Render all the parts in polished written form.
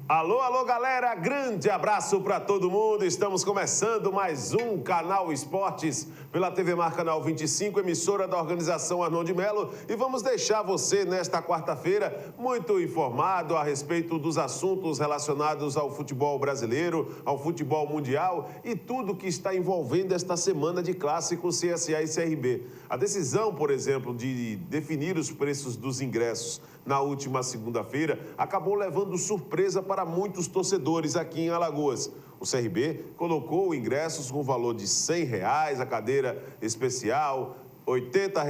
Alô, alô, galera, grande abraço para todo mundo. Estamos começando mais um Canal Esportes pela TV Mar Canal 25, emissora da organização Arnon de Melo. E vamos deixar você, nesta quarta-feira, muito informado a respeito dos assuntos relacionados ao futebol brasileiro, ao futebol mundial e tudo que está envolvendo esta semana de clássico CSA e CRB. A decisão, por exemplo, de definir os preços dos ingressos na última segunda-feira acabou levando surpresa para muitos torcedores aqui em Alagoas. O CRB colocou ingressos com valor de R$ 100, a cadeira especial, R$ 80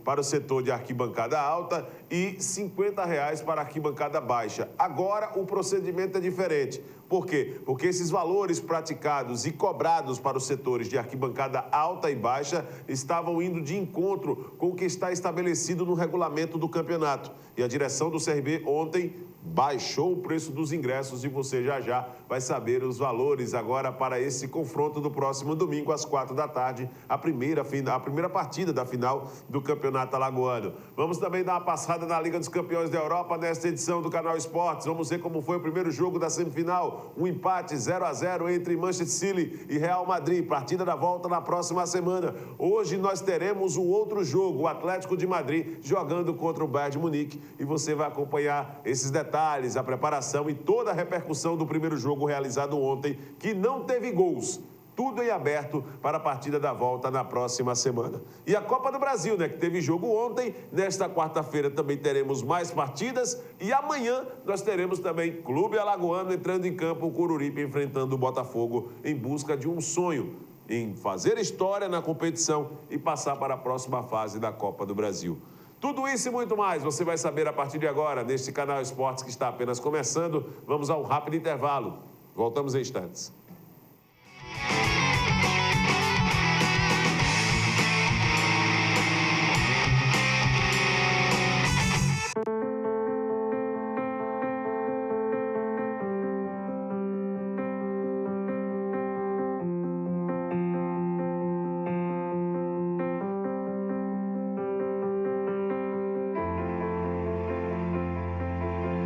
para o setor de arquibancada alta e R$ 50 para a arquibancada baixa. Agora o procedimento é diferente. Por quê? Porque esses valores praticados e cobrados para os setores de arquibancada alta e baixa estavam indo de encontro com o que está estabelecido no regulamento do campeonato. E a direção do CRB ontem baixou o preço dos ingressos e você já vai saber os valores agora para esse confronto do próximo domingo às 16h, a primeira partida da final do Campeonato Alagoano. Vamos também dar uma passada na Liga dos Campeões da Europa nesta edição do Canal Esportes. Vamos ver como foi o primeiro jogo da semifinal, um empate 0-0 entre Manchester City e Real Madrid, partida da volta na próxima semana. Hoje nós teremos um outro jogo, o Atlético de Madrid jogando contra o Bayern de Munique, e você vai acompanhar esses detalhes, a preparação e toda a repercussão do primeiro jogo realizado ontem, que não teve gols. Tudo em aberto para a partida da volta na próxima semana. E a Copa do Brasil, que teve jogo ontem. Nesta quarta-feira também teremos mais partidas. E amanhã nós teremos também Clube Alagoano entrando em campo, o Coruripe enfrentando o Botafogo em busca de um sonho, em fazer história na competição e passar para a próxima fase da Copa do Brasil. Tudo isso e muito mais você vai saber a partir de agora, neste Canal Esportes que está apenas começando. Vamos a um rápido intervalo. Voltamos em instantes.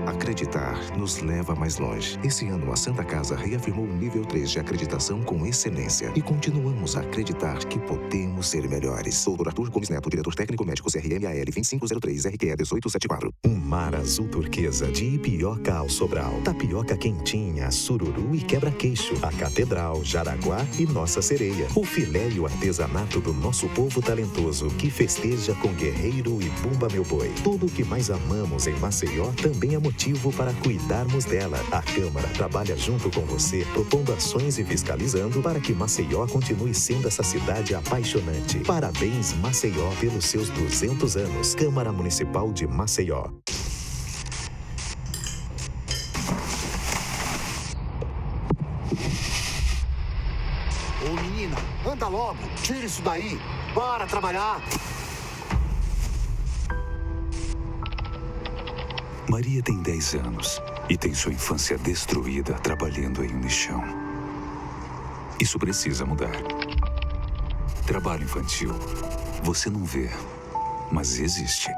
Acreditar nos leva mais longe. Esse ano, a Santa Casa reafirmou o nível 3 de acreditação com excelência. E continuamos a acreditar que podemos ser melhores. Dr. Arthur Gomes Neto, diretor técnico médico CRMAL 2503 RQE 1874. Um mar azul turquesa de Ipioca ao Sobral. Tapioca quentinha, sururu e quebra-queixo. A Catedral, Jaraguá e Nossa Sereia. O filé e o artesanato do nosso povo talentoso que festeja com Guerreiro e Bumba Meu Boi. Tudo o que mais amamos em Maceió também é motivo para cuidarmos dela. A Câmara trabalha junto com você, propondo ações e fiscalizando para que Maceió continue sendo essa cidade apaixonante. Parabéns, Maceió, pelos seus 200 anos. Câmara Municipal de Maceió. Ô menina, anda logo, tira isso daí, bora trabalhar. Maria tem 10 anos e tem sua infância destruída trabalhando em um lixão. Isso precisa mudar. Trabalho infantil, você não vê, mas existe.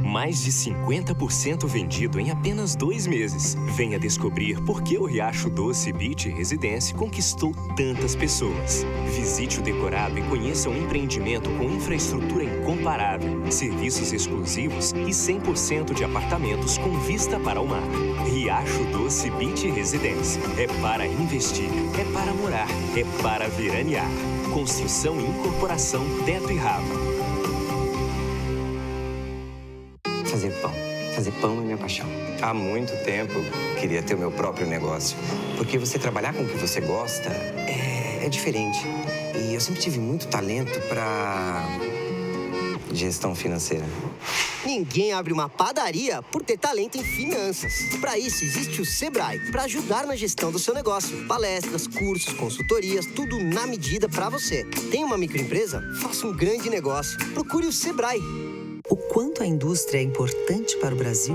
Mais de 50% vendido em apenas 2 meses. Venha descobrir por que o Riacho Doce Beach Residência conquistou tantas pessoas. Visite o decorado e conheça um empreendimento com infraestrutura incomparável, serviços exclusivos e 100% de apartamentos com vista para o mar. Riacho Doce Beach Residência. É para investir, é para morar, é para veranear. Construção e incorporação teto e rabo. Fazer pão é minha paixão. Há muito tempo queria ter o meu próprio negócio. Porque você trabalhar com o que você gosta é diferente. E eu sempre tive muito talento para gestão financeira. Ninguém abre uma padaria por ter talento em finanças. Para isso, existe o Sebrae, para ajudar na gestão do seu negócio. Palestras, cursos, consultorias, tudo na medida para você. Tem uma microempresa? Faça um grande negócio. Procure o Sebrae. o quanto a indústria é importante para o Brasil?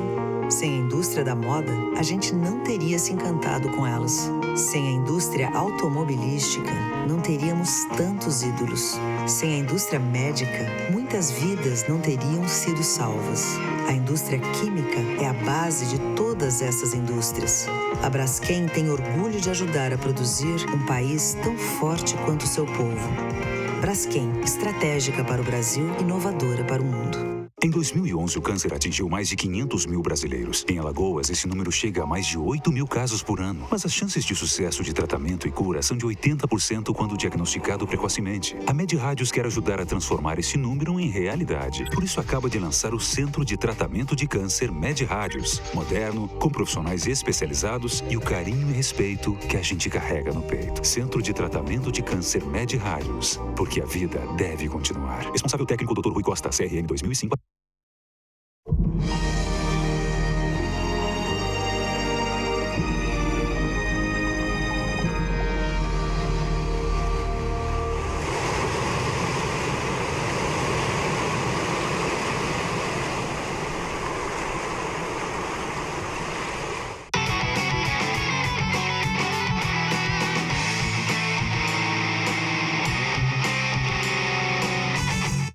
Sem a indústria da moda, a gente não teria se encantado com elas. Sem a indústria automobilística, não teríamos tantos ídolos. Sem a indústria médica, muitas vidas não teriam sido salvas. A indústria química é a base de todas essas indústrias. A Braskem tem orgulho de ajudar a produzir um país tão forte quanto o seu povo. Braskem, estratégica para o Brasil, inovadora para o mundo. Em 2011, o câncer atingiu mais de 500 mil brasileiros. Em Alagoas, esse número chega a mais de 8 mil casos por ano. Mas as chances de sucesso de tratamento e cura são de 80% quando diagnosticado precocemente. A MedRádios quer ajudar a transformar esse número em realidade. Por isso, acaba de lançar o Centro de Tratamento de Câncer MedRádios. Moderno, com profissionais especializados e o carinho e respeito que a gente carrega no peito. Centro de Tratamento de Câncer MedRádios. Porque a vida deve continuar. Responsável técnico Dr. Rui Costa, CRM 2005.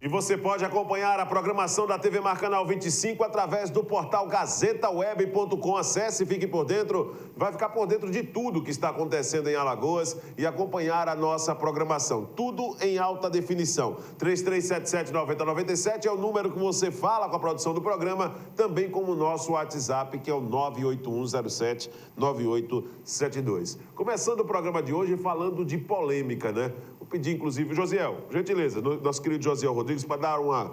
E você pode acompanhar a programação da TV Mar Canal 25 através do portal gazetaweb.com. Acesse, fique por dentro, vai ficar por dentro de tudo que está acontecendo em Alagoas e acompanhar a nossa programação. Tudo em alta definição. 3377-9097 é o número que você fala com a produção do programa, também como o nosso WhatsApp, que é o 98107-9872. Começando o programa de hoje falando de polêmica, né? Vou pedir, inclusive, Josiel, gentileza, nosso querido Josiel Rodrigues, para dar uma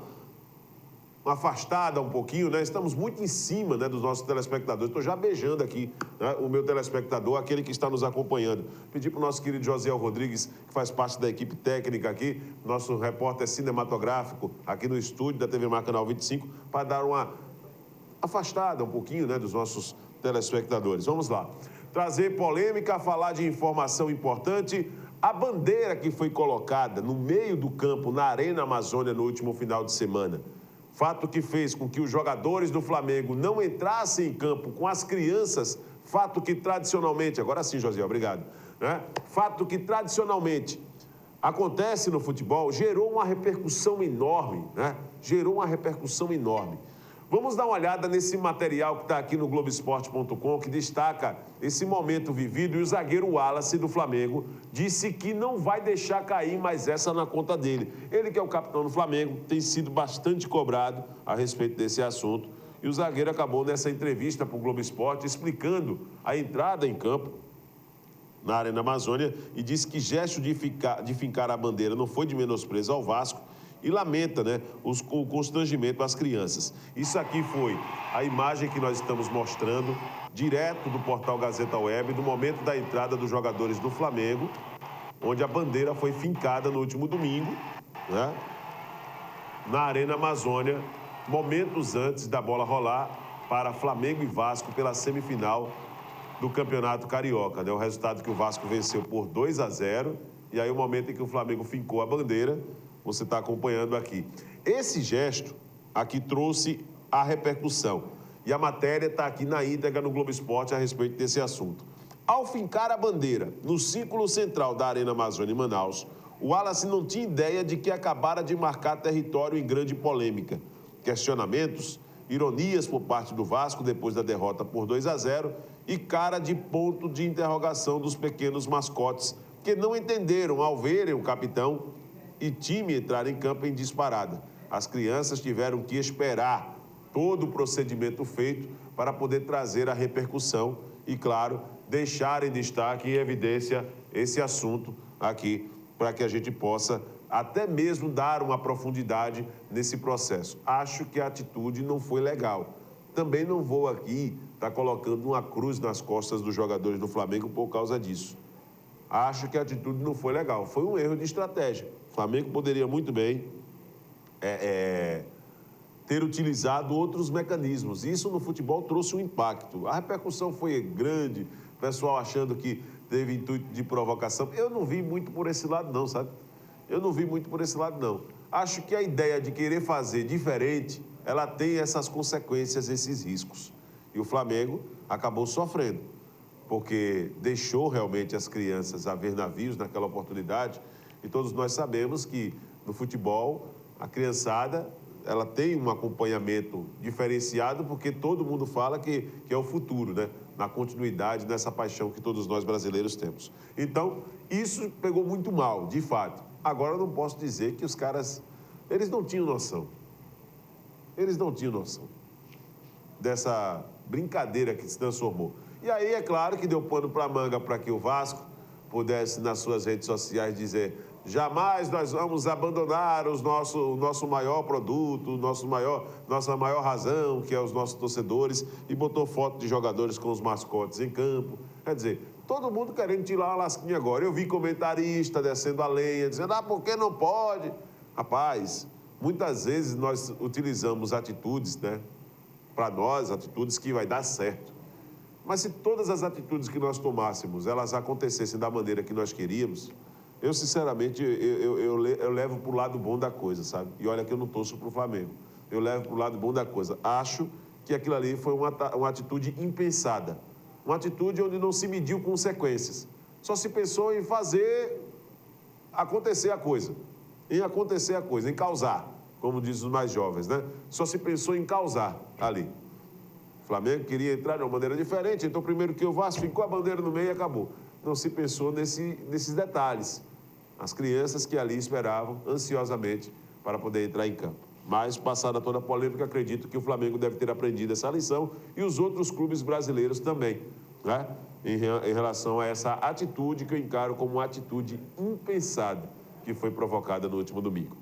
afastada um pouquinho, né? Estamos muito em cima, né, dos nossos telespectadores. Estou já beijando aqui, né, o meu telespectador, aquele que está nos acompanhando. Pedir para o nosso querido Josiel Rodrigues, que faz parte da equipe técnica aqui, nosso repórter cinematográfico aqui no estúdio da TV Mar Canal 25, para dar uma afastada um pouquinho, né, dos nossos telespectadores. Vamos lá. Trazer polêmica, falar de informação importante. A bandeira que foi colocada no meio do campo, na Arena Amazônia, no último final de semana, fato que fez com que os jogadores do Flamengo não entrassem em campo com as crianças, fato que tradicionalmente, agora sim, José, obrigado, né? Fato que tradicionalmente acontece no futebol, gerou uma repercussão enorme, né? Gerou uma repercussão enorme. Vamos dar uma olhada nesse material que está aqui no Globoesporte.com, que destaca esse momento vivido, e o zagueiro Wallace do Flamengo disse que não vai deixar cair mais essa na conta dele. Ele, que é o capitão do Flamengo, tem sido bastante cobrado a respeito desse assunto, e o zagueiro acabou nessa entrevista para o Globo Esporte explicando a entrada em campo na Arena Amazônia e disse que gesto de fincar a bandeira não foi de menosprezo ao Vasco, e lamenta, né, o constrangimento às crianças. Isso aqui foi a imagem que nós estamos mostrando, direto do portal Gazeta Web, do momento da entrada dos jogadores do Flamengo, onde a bandeira foi fincada no último domingo, né, na Arena Amazônia, momentos antes da bola rolar para Flamengo e Vasco pela semifinal do Campeonato Carioca, né? O resultado que o Vasco venceu por 2-0, e aí o momento em que o Flamengo fincou a bandeira, você está acompanhando aqui. Esse gesto aqui trouxe a repercussão. E a matéria está aqui na íntegra no Globo Esporte a respeito desse assunto. Ao fincar a bandeira no círculo central da Arena Amazônia em Manaus, o Wallace não tinha ideia de que acabara de marcar território em grande polêmica. Questionamentos, ironias por parte do Vasco depois da derrota por 2-0 e cara de ponto de interrogação dos pequenos mascotes que não entenderam ao verem o capitão e time entrar em campo em disparada. As crianças tiveram que esperar todo o procedimento feito para poder trazer a repercussão e, claro, deixar em destaque e evidência esse assunto aqui, para que a gente possa até mesmo dar uma profundidade nesse processo. Acho que a atitude não foi legal. Também não vou aqui estar colocando uma cruz nas costas dos jogadores do Flamengo por causa disso. Acho que a atitude não foi legal. Foi um erro de estratégia. O Flamengo poderia muito bem ter utilizado outros mecanismos. Isso no futebol trouxe um impacto. A repercussão foi grande, o pessoal achando que teve intuito de provocação. Eu não vi muito por esse lado não, sabe? Eu não vi muito por esse lado não. Acho que a ideia de querer fazer diferente ela tem essas consequências, esses riscos. E o Flamengo acabou sofrendo, porque deixou realmente as crianças a ver navios naquela oportunidade. E todos nós sabemos que no futebol, a criançada, ela tem um acompanhamento diferenciado, porque todo mundo fala que é o futuro, né? Na continuidade dessa paixão que todos nós brasileiros temos. Então, isso pegou muito mal, de fato. Agora, eu não posso dizer que os caras, eles não tinham noção. Eles não tinham noção dessa brincadeira que se transformou. E aí, é claro que deu pano para a manga para que o Vasco pudesse, nas suas redes sociais, dizer: jamais nós vamos abandonar o nosso maior produto, nossa maior razão, que é os nossos torcedores, e botou foto de jogadores com os mascotes em campo. Quer dizer, todo mundo querendo tirar uma lasquinha agora. Eu vi comentarista descendo a lenha, dizendo: por que não pode? Rapaz, muitas vezes nós utilizamos atitudes, né, para nós, atitudes que vai dar certo. Mas se todas as atitudes que nós tomássemos, elas acontecessem da maneira que nós queríamos, eu, sinceramente, eu levo para o lado bom da coisa, sabe? E olha que eu não torço para o Flamengo. Eu levo para o lado bom da coisa. Acho que aquilo ali foi uma atitude impensada. Uma atitude onde não se mediu consequências. Só se pensou em fazer acontecer a coisa. Em causar, como dizem os mais jovens, né? Só se pensou em causar ali. O Flamengo queria entrar de uma maneira diferente, então primeiro que o Vasco ficou a bandeira no meio e acabou. Não se pensou nesses detalhes. As crianças que ali esperavam ansiosamente para poder entrar em campo. Mas, passada toda a polêmica, acredito que o Flamengo deve ter aprendido essa lição e os outros clubes brasileiros também, né? Em relação a essa atitude que eu encaro como uma atitude impensada que foi provocada no último domingo.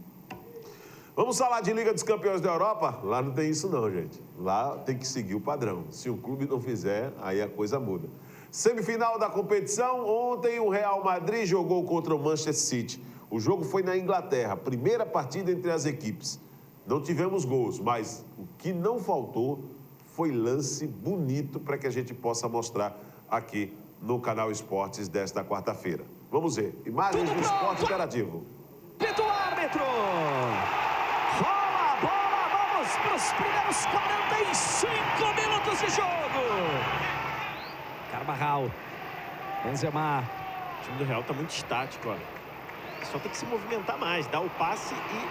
Vamos falar de Liga dos Campeões da Europa? Lá não tem isso não, gente. Lá tem que seguir o padrão. Se o clube não fizer, aí a coisa muda. Semifinal da competição, ontem o Real Madrid jogou contra o Manchester City. O jogo foi na Inglaterra, primeira partida entre as equipes. Não tivemos gols, mas o que não faltou foi lance bonito para que a gente possa mostrar aqui no canal Esportes desta quarta-feira. Vamos ver, imagens do Esporte Interativo. Pito árbitro! Rola a bola, vamos para os primeiros 45 minutos de jogo! Carvajal, Benzema. O time do Real está muito estático, olha. Só tem que se movimentar mais, dá o passe e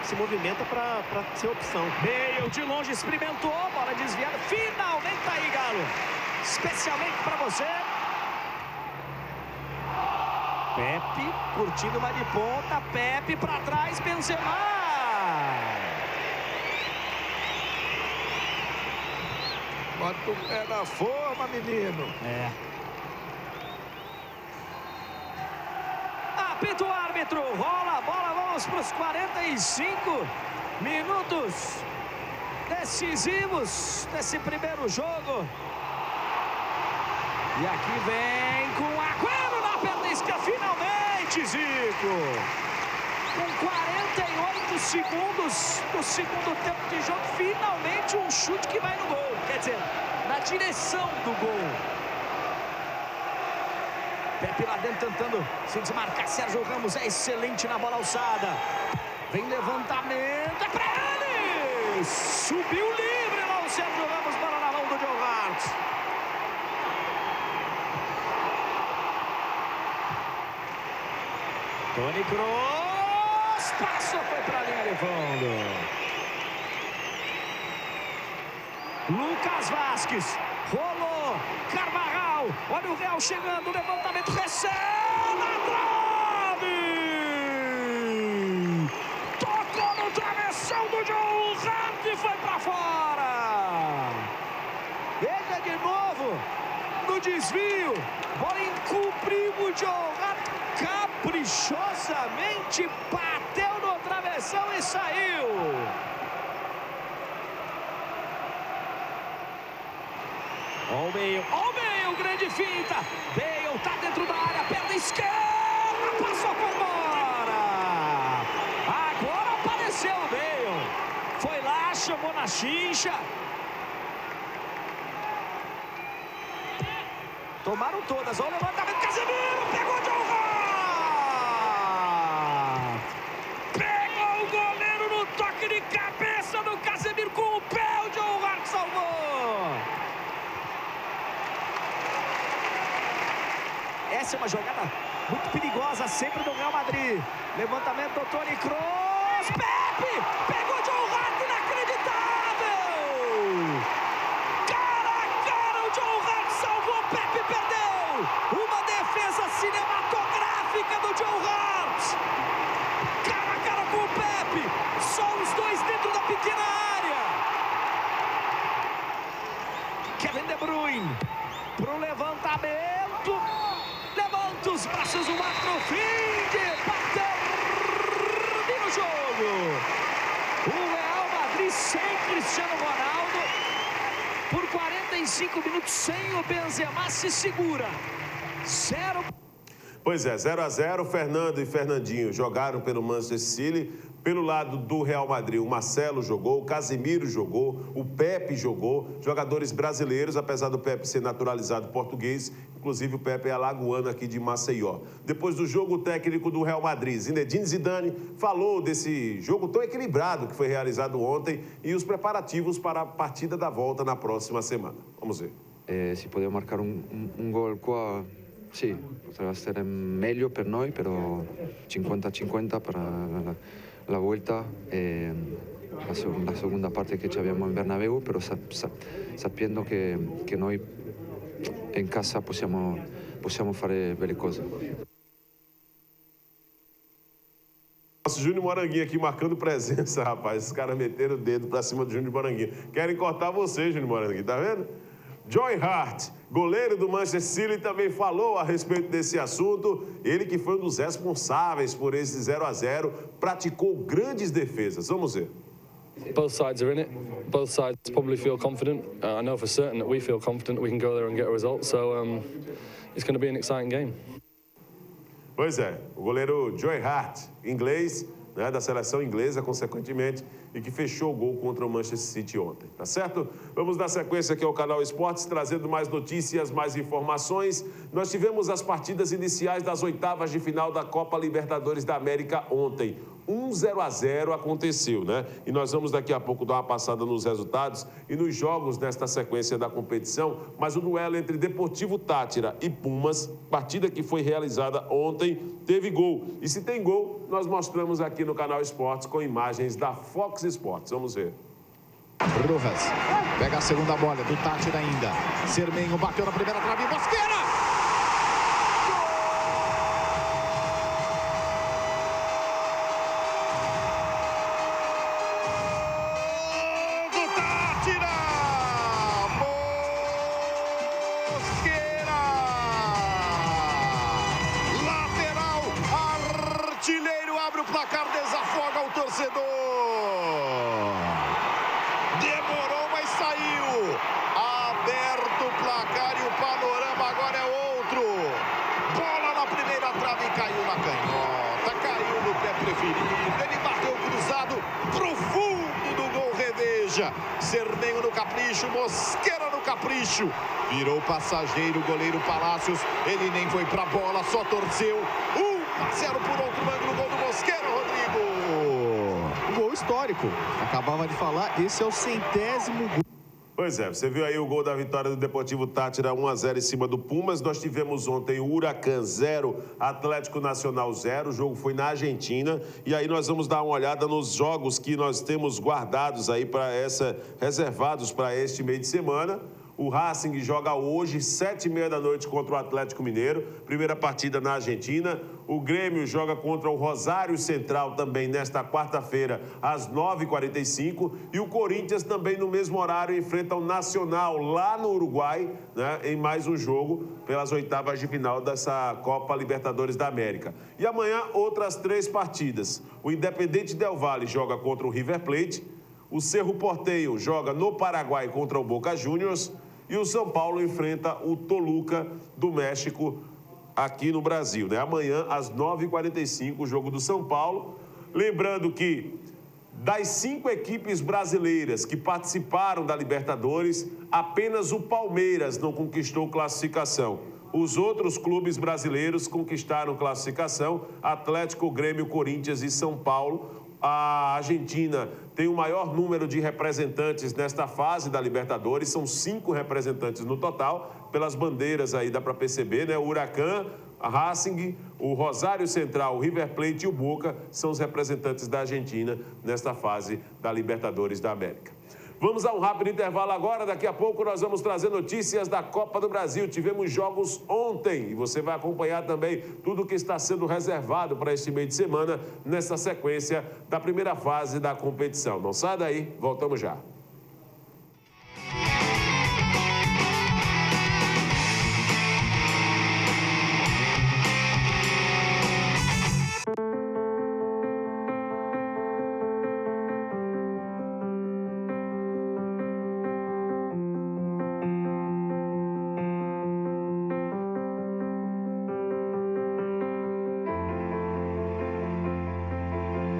se movimenta para ser opção. Meio de longe, experimentou, bola desviada. Finalmente tá aí, Galo. Especialmente para você. Pepe, curtindo uma de ponta. Pepe para trás, Benzema. Bota o pé na forma, menino. É. Apita o árbitro, rola a bola, vamos para os 45 minutos decisivos desse primeiro jogo. E aqui vem com Agüero na perna esquerda, finalmente, Zico. Com 48 segundos do segundo tempo de jogo, finalmente um chute que vai no gol. Quer dizer, na direção do gol. Pepe lá dentro tentando se desmarcar. Sérgio Ramos é excelente na bola alçada. Vem levantamento, é pra ele! Subiu livre lá o Sérgio Ramos, bola na mão do Joe Hart. Toni Kroos, passou, foi pra linha de fundo. Lucas Vasquez, rolou, Carvajal, olha o Real chegando, levantamento, recebe a trave! Tocou no travessão do Joe Hart e foi pra fora! Veja de novo, no desvio, bola encobriu o Joe Hart, caprichosamente bateu no travessão e saiu! Ó o meio, grande finta. Bale tá dentro da área, perna esquerda, passou por fora. Agora apareceu o Bale. Foi lá, chamou na chincha. Tomaram todas, olha o levantamento, Casemiro, pegou o Joe Hart. Pegou o goleiro no toque de cabeça do Casemiro. ser uma jogada muito perigosa sempre do Real Madrid. Levantamento do Toni Kroos. Pepe! Pegou Joe Hart, inacreditável! Cara a cara, o Joe Hart salvou, Pepe perdeu! Uma defesa cinematográfica do Joe Hart! Cara a cara com o Pepe! Só os dois dentro da pequena área! Kevin De Bruyne pro levantamento. Levanta os braços, o mar pro fim de termina o jogo. O Real Madrid sem Cristiano Ronaldo. Por 45 minutos sem o Benzema, se segura. 0. Pois é, 0-0, Fernando e Fernandinho jogaram pelo Manchester City. Pelo lado do Real Madrid, o Marcelo jogou, o Casemiro jogou, o Pepe jogou, jogadores brasileiros, apesar do Pepe ser naturalizado português, inclusive o Pepe é alagoano aqui de Maceió. Depois do jogo, o técnico do Real Madrid, Zinedine Zidane, falou desse jogo tão equilibrado que foi realizado ontem e os preparativos para a partida da volta na próxima semana. Vamos ver. Se podemos marcar gol qua, sì, potrebbe essere meglio per noi, però 50-50 per la volta la seconda parte che abbiamo in Bernabéu, però sapendo che noi in casa possiamo fare belle cose. Nosso Júnior Moranguinho aqui marcando presença, rapaz. Os caras meteram o dedo pra cima do Júnior Moranguinho. Querem cortar você, Júnior Moranguinho, tá vendo? Joe Hart, goleiro do Manchester City, também falou a respeito desse assunto. Ele que foi um dos responsáveis por esse 0-0, praticou grandes defesas. Vamos ver. Both sides are in it. Both sides probably feel confident. I know for certain that we feel confident we can go there and get a result. So it's going to be an exciting game. Pois é, o goleiro Joe Hart, inglês, né, da seleção inglesa, consequentemente, e que fechou o gol contra o Manchester City ontem, tá certo? Vamos dar sequência aqui ao Canal Esportes, trazendo mais notícias, mais informações. Nós tivemos as partidas iniciais das oitavas de final da Copa Libertadores da América ontem. 0-0 aconteceu, né? E nós vamos daqui a pouco dar uma passada nos resultados e nos jogos nesta sequência da competição, mas o duelo entre Deportivo Táchira e Pumas, partida que foi realizada ontem, teve gol. E se tem gol, nós mostramos aqui no Canal Esportes com imagens da Fox Sports. Vamos ver. Rojas pega a segunda bola do Táchira ainda. Cermenho bateu na primeira trave, Mosquera! Artilheiro abre o placar, desafoga o torcedor. Demorou, mas saiu. Aberto o placar e o panorama agora é outro. Bola na primeira trave e caiu na canhota. Caiu no pé preferido. Ele bateu cruzado pro fundo do gol. Reveja. Cermenho no capricho. Mosquera no capricho. Virou passageiro o goleiro Palácios. Ele nem foi pra bola, só torceu. 1-0 por outro ângulo, gol do Mosquera, Rodrigo. Um gol histórico. Acabava de falar, esse é o 100º gol. Pois é, você viu aí o gol da vitória do Deportivo Táchira 1-0 em cima do Pumas. Nós tivemos ontem o Huracan 0, Atlético Nacional 0. O jogo foi na Argentina. E aí nós vamos dar uma olhada nos jogos que nós temos guardados aí reservados para este meio de semana. O Racing joga hoje, 7h30 da noite, contra o Atlético Mineiro. Primeira partida na Argentina. O Grêmio joga contra o Rosário Central também nesta quarta-feira, às 9h45. E o Corinthians também no mesmo horário enfrenta o Nacional lá no Uruguai, né, em mais um jogo pelas oitavas de final dessa Copa Libertadores da América. E amanhã, outras 3 partidas. O Independente Del Valle joga contra o River Plate. O Cerro Porteño joga no Paraguai contra o Boca Juniors e o São Paulo enfrenta o Toluca do México aqui no Brasil, né? Amanhã, às 9h45, o jogo do São Paulo. Lembrando que das 5 equipes brasileiras que participaram da Libertadores, apenas o Palmeiras não conquistou classificação. Os outros clubes brasileiros conquistaram classificação: Atlético, Grêmio, Corinthians e São Paulo. A Argentina tem o maior número de representantes nesta fase da Libertadores, são 5 representantes no total, pelas bandeiras aí dá para perceber, né? O Huracan, A Racing, o Rosário Central, o River Plate e o Boca são os representantes da Argentina nesta fase da Libertadores da América. Vamos a um rápido intervalo agora. Daqui a pouco nós vamos trazer notícias da Copa do Brasil. Tivemos jogos ontem e você vai acompanhar também tudo o que está sendo reservado para este meio de semana nessa sequência da primeira fase da competição. Não sai daí, voltamos já.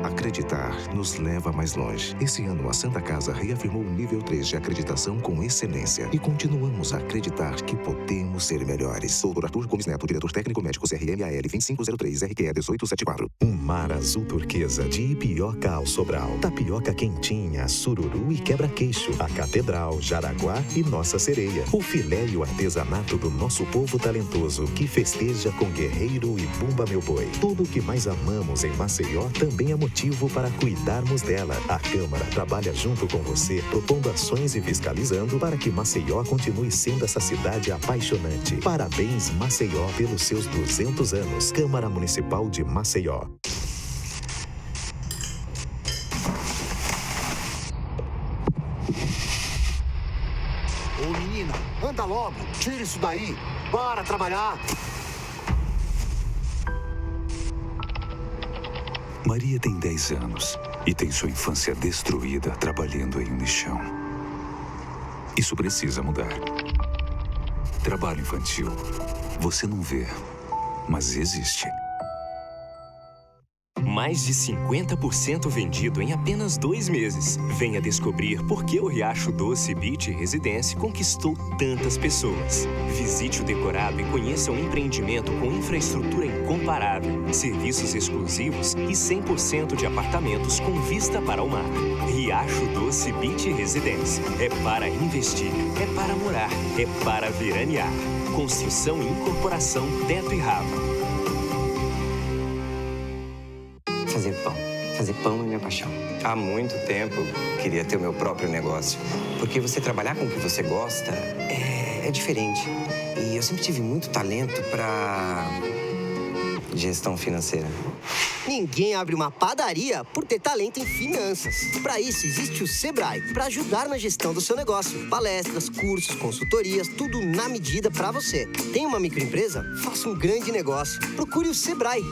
Acreditar nos leva mais longe. Esse ano, a Santa Casa reafirmou o nível 3 de acreditação com excelência e continuamos a acreditar que podemos ser melhores. Dr. Arthur Gomes Neto, diretor técnico médico CRMAL 2503 RQE 1874. Mar azul turquesa de Ipioca ao Sobral. Tapioca quentinha, sururu e quebra-queixo. A Catedral, Jaraguá e Nossa Sereia. O filé e o artesanato do nosso povo talentoso que festeja com Guerreiro e Bumba Meu Boi. Tudo o que mais amamos em Maceió também é motivo para cuidarmos dela. A Câmara trabalha junto com você, propondo ações e fiscalizando para que Maceió continue sendo essa cidade apaixonante. Parabéns, Maceió, pelos seus 200 anos. Câmara Municipal de Maceió. Ô menina, anda logo, tira isso daí, para trabalhar. Maria tem 10 anos e tem sua infância destruída trabalhando em um lixão. Isso precisa mudar. Trabalho infantil. Você não vê, mas existe. Mais de 50% vendido em apenas 2 meses. Venha descobrir por que o Riacho Doce Beach Residência conquistou tantas pessoas. Visite o decorado e conheça um empreendimento com infraestrutura incomparável, serviços exclusivos e 100% de apartamentos com vista para o mar. Riacho Doce Beach Residência. É para investir, é para morar, é para veranear. Construção e incorporação teto e rabo. Fazer pão é minha paixão. Há muito tempo queria ter o meu próprio negócio. Porque você trabalhar com o que você gosta é diferente. E eu sempre tive muito talento para gestão financeira. Ninguém abre uma padaria por ter talento em finanças. Para isso, existe o Sebrae, para ajudar na gestão do seu negócio. Palestras, cursos, consultorias, tudo na medida para você. Tem uma microempresa? Faça um grande negócio. Procure o Sebrae.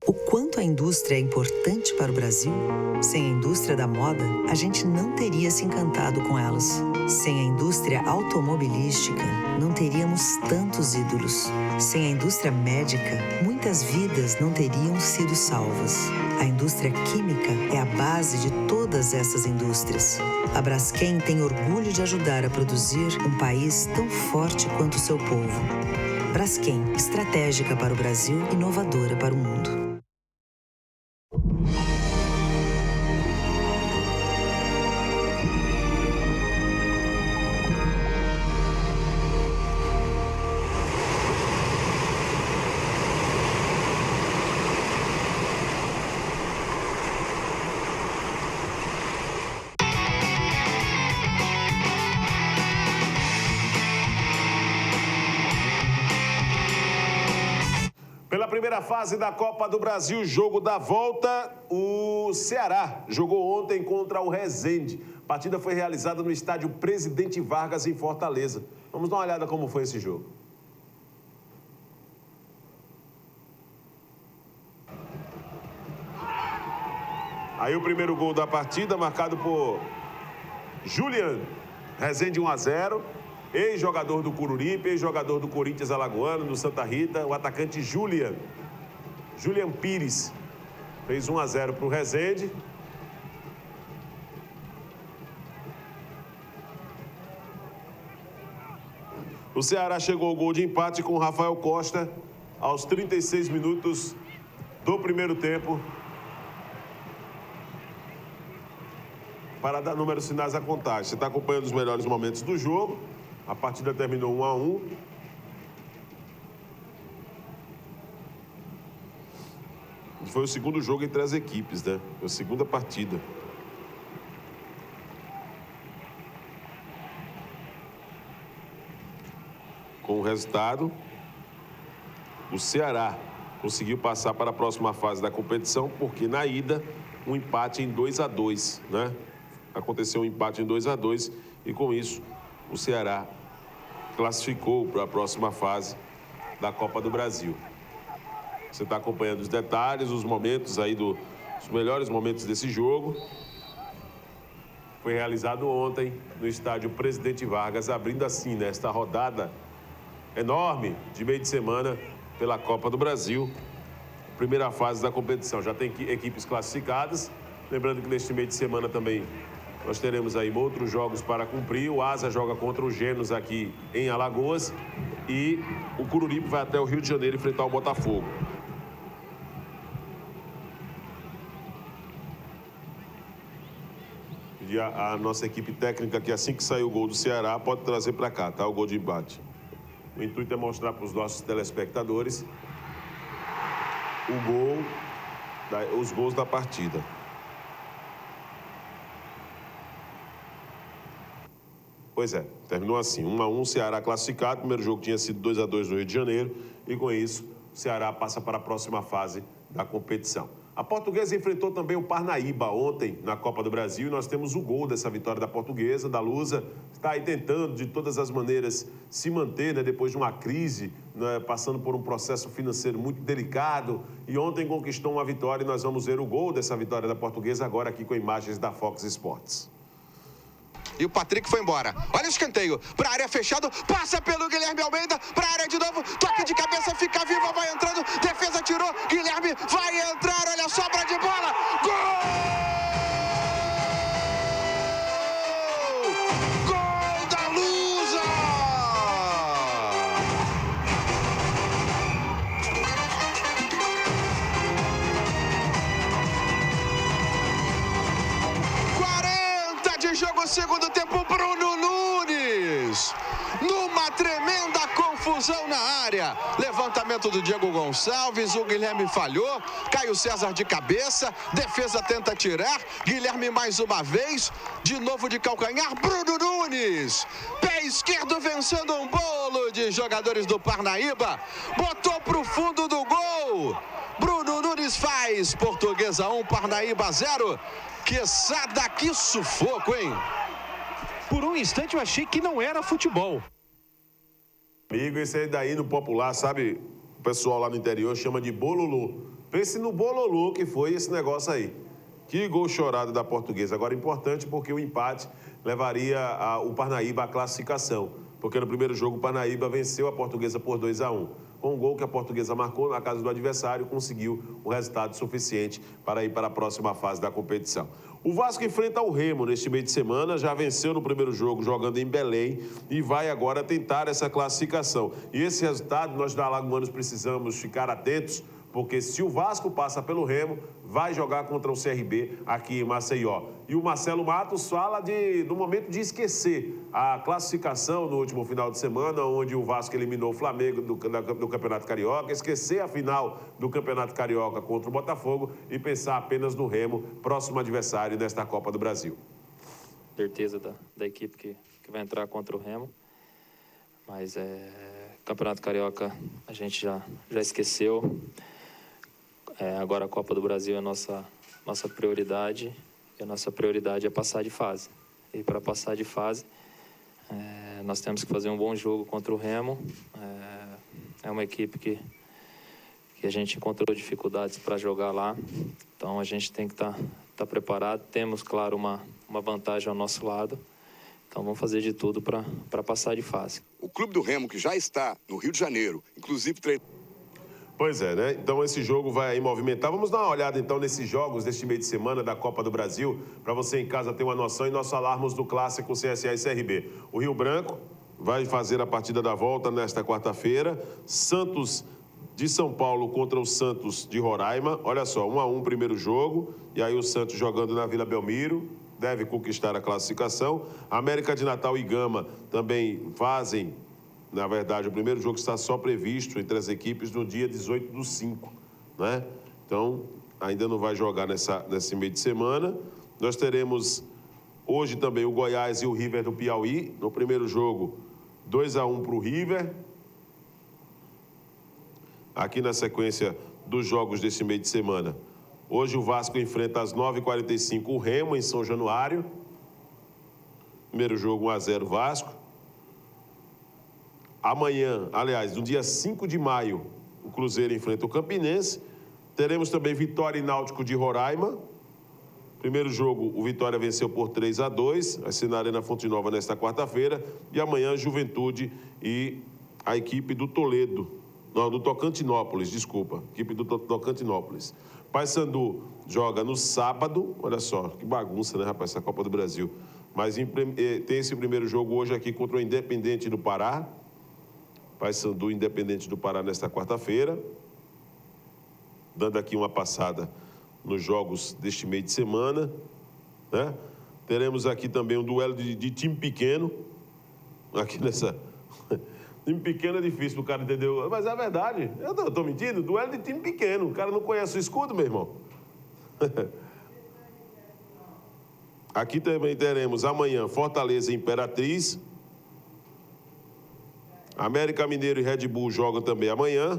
O quanto a indústria é importante para o Brasil? Sem a indústria da moda, a gente não teria se encantado com elas. Sem a indústria automobilística, não teríamos tantos ídolos. Sem a indústria médica, muitas vidas não teriam sido salvas. A indústria química é a base de todas essas indústrias. A Braskem tem orgulho de ajudar a produzir um país tão forte quanto o seu povo. Braskem, estratégica para o Brasil, inovadora para o mundo. Pela primeira fase da Copa do Brasil, jogo da volta, o Ceará jogou ontem contra o Resende. A partida foi realizada no estádio Presidente Vargas, em Fortaleza. Vamos dar uma olhada como foi esse jogo. Aí o primeiro gol da partida, marcado por Juliano. Resende 1-0. Ex-jogador do Coruripe, ex-jogador do Corinthians Alagoano, do Santa Rita, o atacante Julian Pires, fez 1-0 para o Resende. O Ceará chegou ao gol de empate com o Rafael Costa aos 36 minutos do primeiro tempo, para dar números finais à contagem. Você está acompanhando os melhores momentos do jogo. A partida terminou 1-1. foi o segundo jogo entre as equipes, né? Foi a segunda partida. Com o resultado, o Ceará conseguiu passar para a próxima fase da competição, porque na ida, um empate em 2-2, né? Aconteceu um empate em 2-2 e com isso o Ceará classificou para a próxima fase da Copa do Brasil. Você está acompanhando os detalhes, os momentos aí os melhores momentos desse jogo. Foi realizado ontem no estádio Presidente Vargas, abrindo assim nesta rodada enorme de meio de semana pela Copa do Brasil. Primeira fase da competição, já tem equipes classificadas. Lembrando que neste meio de semana também nós teremos aí outros jogos para cumprir. O Asa joga contra o Genos aqui em Alagoas e o Coruripe vai até o Rio de Janeiro enfrentar o Botafogo. E a nossa equipe técnica que assim que sair o gol do Ceará pode trazer para cá, tá? O gol de empate. O intuito é mostrar para os nossos telespectadores os gols da partida. Pois é, terminou assim, 1-1, Ceará classificado. O primeiro jogo tinha sido 2-2 no Rio de Janeiro e com isso o Ceará passa para a próxima fase da competição. A Portuguesa enfrentou também o Parnaíba ontem na Copa do Brasil e nós temos o gol dessa vitória da Portuguesa, da Lusa. Está aí tentando de todas as maneiras se manter, né, depois de uma crise, né, passando por um processo financeiro muito delicado. E ontem conquistou uma vitória e nós vamos ver o gol dessa vitória da Portuguesa agora aqui com imagens da Fox Sports. E o Patrick foi embora. Olha o escanteio. Para a área fechada. Passa pelo Guilherme Almeida. Para a área de novo. Toque de cabeça. Fica viva. Vai entrando. Defesa tirou. Guilherme vai entrar. Olha a sobra de bola. Gol! Segundo tempo, Bruno Nunes, numa tremenda confusão na área. Levantamento do Diego Gonçalves, o Guilherme falhou, Caio César de cabeça, defesa tenta tirar, Guilherme mais uma vez, de novo de calcanhar, Bruno Nunes, pé esquerdo vencendo um bolo de jogadores do Parnaíba, botou pro fundo do gol. Bruno Nunes faz, Portuguesa 1, Parnaíba 0. Quesada, que sufoco, hein? Por um instante eu achei que não era futebol. Amigo, esse aí daí no popular, sabe? O pessoal lá no interior chama de bololô. Pense no bololô que foi esse negócio aí. Que gol chorado da Portuguesa. Agora, importante porque o empate levaria o Parnaíba à classificação. Porque no primeiro jogo o Parnaíba venceu a Portuguesa por 2-1. Com o gol que a Portuguesa marcou na casa do adversário, conseguiu um resultado suficiente para ir para a próxima fase da competição. O Vasco enfrenta o Remo neste meio de semana, já venceu no primeiro jogo jogando em Belém e vai agora tentar essa classificação. E esse resultado nós da Alagoanos precisamos ficar atentos, porque se o Vasco passa pelo Remo, vai jogar contra o CRB aqui em Maceió. E o Marcelo Matos fala do momento de esquecer a classificação no último final de semana, onde o Vasco eliminou o Flamengo do Campeonato Carioca, esquecer a final do Campeonato Carioca contra o Botafogo e pensar apenas no Remo, próximo adversário nesta Copa do Brasil. Certeza da equipe que vai entrar contra o Remo, mas Campeonato Carioca a gente já esqueceu. Agora a Copa do Brasil é a nossa prioridade, e a nossa prioridade é passar de fase. E para passar de fase, nós temos que fazer um bom jogo contra o Remo. É uma equipe que a gente encontrou dificuldades para jogar lá, então a gente tem que estar preparado. Temos, claro, uma vantagem ao nosso lado, então vamos fazer de tudo para passar de fase. O Clube do Remo, que já está no Rio de Janeiro, inclusive treinando. Pois é, né? Então esse jogo vai aí movimentar. Vamos dar uma olhada então nesses jogos deste meio de semana da Copa do Brasil, para você em casa ter uma noção e nós falarmos do clássico CSA e CRB. O Rio Branco vai fazer a partida da volta nesta quarta-feira. Santos de São Paulo contra o Santos de Roraima. Olha só, 1-1 primeiro jogo, e aí o Santos jogando na Vila Belmiro, deve conquistar a classificação. América de Natal e Gama também fazem. Na verdade, o primeiro jogo está só previsto entre as equipes no dia 18/5, né? Então, ainda não vai jogar nesse meio de semana. Nós teremos hoje também o Goiás e o River do Piauí. No primeiro jogo, 2-1 para o River. Aqui na sequência dos jogos desse meio de semana. Hoje o Vasco enfrenta às 9h45 o Remo em São Januário. Primeiro jogo 1-0 Vasco. Amanhã, aliás, no dia 5 de maio, o Cruzeiro enfrenta o Campinense. Teremos também Vitória e Náutico de Roraima. Primeiro jogo, o Vitória venceu por 3-2, vai ser na Arena Fonte Nova nesta quarta-feira. E amanhã, Juventude e a equipe do Toledo. Não, do Tocantinópolis, desculpa. Equipe do Tocantinópolis. Paysandu joga no sábado. Olha só, que bagunça, né, rapaz, essa Copa do Brasil. Mas tem esse primeiro jogo hoje aqui contra o Independente do Pará. Paysandu, Independente do Pará nesta quarta-feira. Dando aqui uma passada nos jogos deste meio de semana, né? Teremos aqui também um duelo de time pequeno. Aqui nessa... Time pequeno é difícil para o cara entender, mas é verdade. Eu estou mentindo? Duelo de time pequeno. O cara não conhece o escudo, meu irmão. Aqui também teremos amanhã Fortaleza e Imperatriz. América Mineiro e Red Bull jogam também amanhã.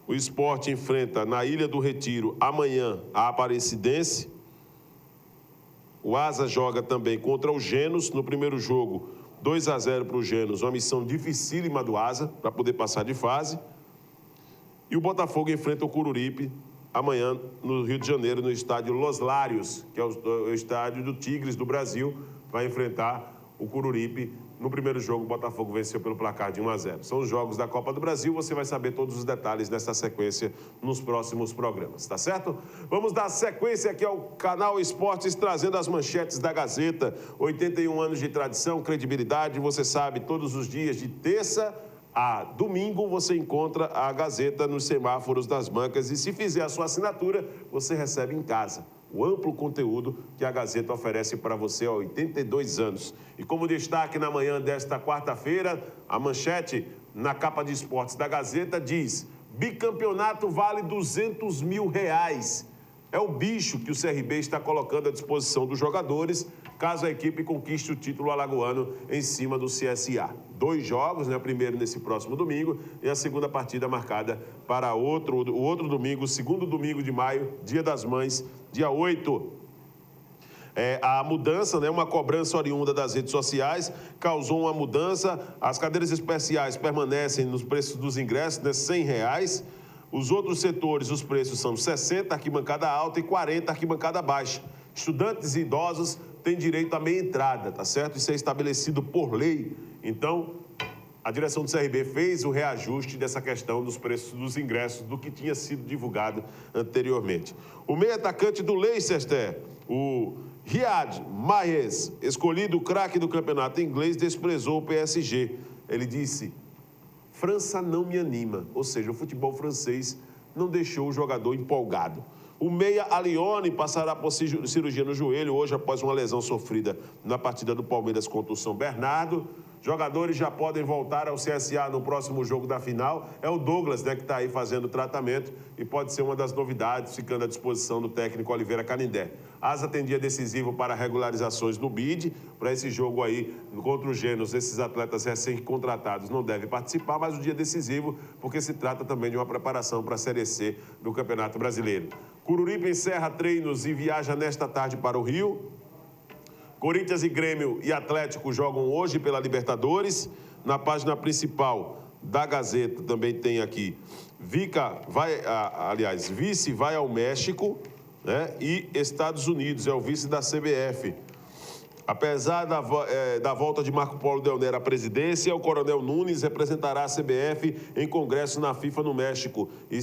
O Sport enfrenta na Ilha do Retiro amanhã a Aparecidense. O Asa joga também contra o Genos. No primeiro jogo, 2-0 para o Genos. Uma missão dificílima do Asa para poder passar de fase. E o Botafogo enfrenta o Coruripe amanhã no Rio de Janeiro, no estádio Los Lários, que é o estádio do Tigres do Brasil. Vai enfrentar o Coruripe. No primeiro jogo, o Botafogo venceu pelo placar de 1-0. São os jogos da Copa do Brasil. Você vai saber todos os detalhes nessa sequência nos próximos programas, tá certo? Vamos dar sequência aqui ao Canal Esportes, trazendo as manchetes da Gazeta. 81 anos de tradição, credibilidade. Você sabe, todos os dias de terça a domingo você encontra a Gazeta nos semáforos das bancas. E se fizer a sua assinatura, você recebe em casa o amplo conteúdo que a Gazeta oferece para você há 82 anos. E como destaque na manhã desta quarta-feira, a manchete na capa de esportes da Gazeta diz: bicampeonato vale R$200 mil. É o bicho que o CRB está colocando à disposição dos jogadores, caso a equipe conquiste o título alagoano em cima do CSA. 2 jogos, né? O primeiro nesse próximo domingo e a segunda partida marcada para o outro domingo, segundo domingo de maio, Dia das Mães, dia 8. A mudança, né, uma cobrança oriunda das redes sociais, causou uma mudança. As cadeiras especiais permanecem nos preços dos ingressos, né, R$100. Os outros setores, os preços são 60, arquibancada alta, e 40, arquibancada baixa. Estudantes e idosos têm direito à meia entrada, tá certo? Isso é estabelecido por lei. Então, a direção do CRB fez o reajuste dessa questão dos preços dos ingressos do que tinha sido divulgado anteriormente. O meio atacante do Leicester, o Riyad Mahrez, escolhido o craque do campeonato inglês, desprezou o PSG. Ele disse: França não me anima, ou seja, o futebol francês não deixou o jogador empolgado. O meia Alione passará por cirurgia no joelho hoje após uma lesão sofrida na partida do Palmeiras contra o São Bernardo. Jogadores já podem voltar ao CSA no próximo jogo da final. É o Douglas, né, que está aí fazendo o tratamento e pode ser uma das novidades, ficando à disposição do técnico Oliveira Canindé. Asa tem dia decisivo para regularizações no BID. Para esse jogo aí contra o Genos, esses atletas recém-contratados não devem participar, mas o dia decisivo porque se trata também de uma preparação para a Série C do Campeonato Brasileiro. Coruripe encerra treinos e viaja nesta tarde para o Rio. Corinthians e Grêmio e Atlético jogam hoje pela Libertadores. Na página principal da Gazeta também tem aqui: vice vai ao México, né? E Estados Unidos é o vice da CBF. Apesar da volta de Marco Polo Del Nero à presidência, o Coronel Nunes representará a CBF em congresso na FIFA no México e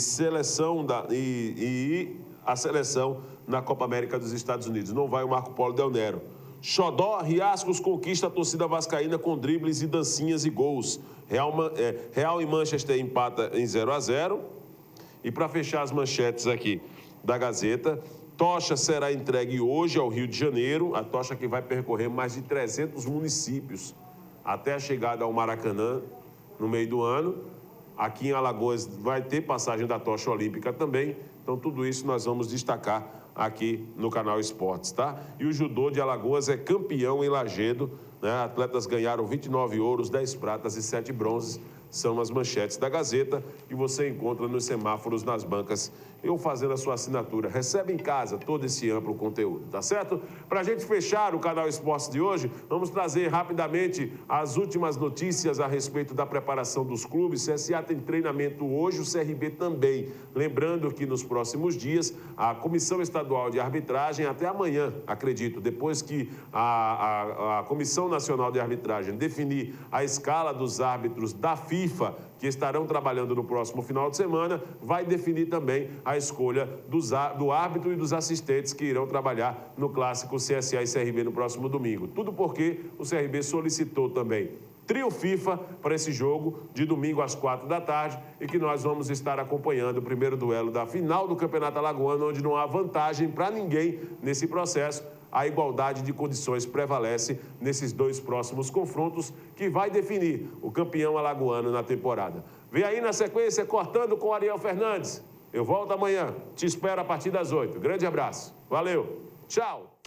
a seleção na Copa América dos Estados Unidos. Não vai o Marco Polo Del Nero. Xodó, Riascos conquista a torcida vascaína com dribles e dancinhas e gols. Real e Manchester empata em 0-0. E para fechar as manchetes aqui da Gazeta, tocha será entregue hoje ao Rio de Janeiro, a tocha que vai percorrer mais de 300 municípios até a chegada ao Maracanã no meio do ano. Aqui em Alagoas vai ter passagem da tocha olímpica também. Então, tudo isso nós vamos destacar aqui no Canal Esportes, tá? E o judô de Alagoas é campeão em Lagedo, né? Atletas ganharam 29 ouros, 10 pratas e 7 bronzes. São as manchetes da Gazeta que você encontra nos semáforos, nas bancas, eu fazendo a sua assinatura. Recebe em casa todo esse amplo conteúdo, tá certo? Para a gente fechar o Canal Esportes de hoje, vamos trazer rapidamente as últimas notícias a respeito da preparação dos clubes. CSA tem treinamento hoje, o CRB também. Lembrando que nos próximos dias, a Comissão Estadual de Arbitragem, até amanhã, acredito, depois que a Comissão Nacional de Arbitragem definir a escala dos árbitros da FIFA, que estarão trabalhando no próximo final de semana, vai definir também a escolha do árbitro e dos assistentes que irão trabalhar no clássico CSA e CRB no próximo domingo. Tudo porque o CRB solicitou também trio FIFA para esse jogo de domingo às 4 da tarde e que nós vamos estar acompanhando o primeiro duelo da final do Campeonato Alagoano, onde não há vantagem para ninguém nesse processo. A igualdade de condições prevalece nesses dois próximos confrontos que vai definir o campeão alagoano na temporada. Vem aí na sequência, Cortando com Ariel Fernandes. Eu volto amanhã. Te espero a partir das 8. Grande abraço. Valeu. Tchau.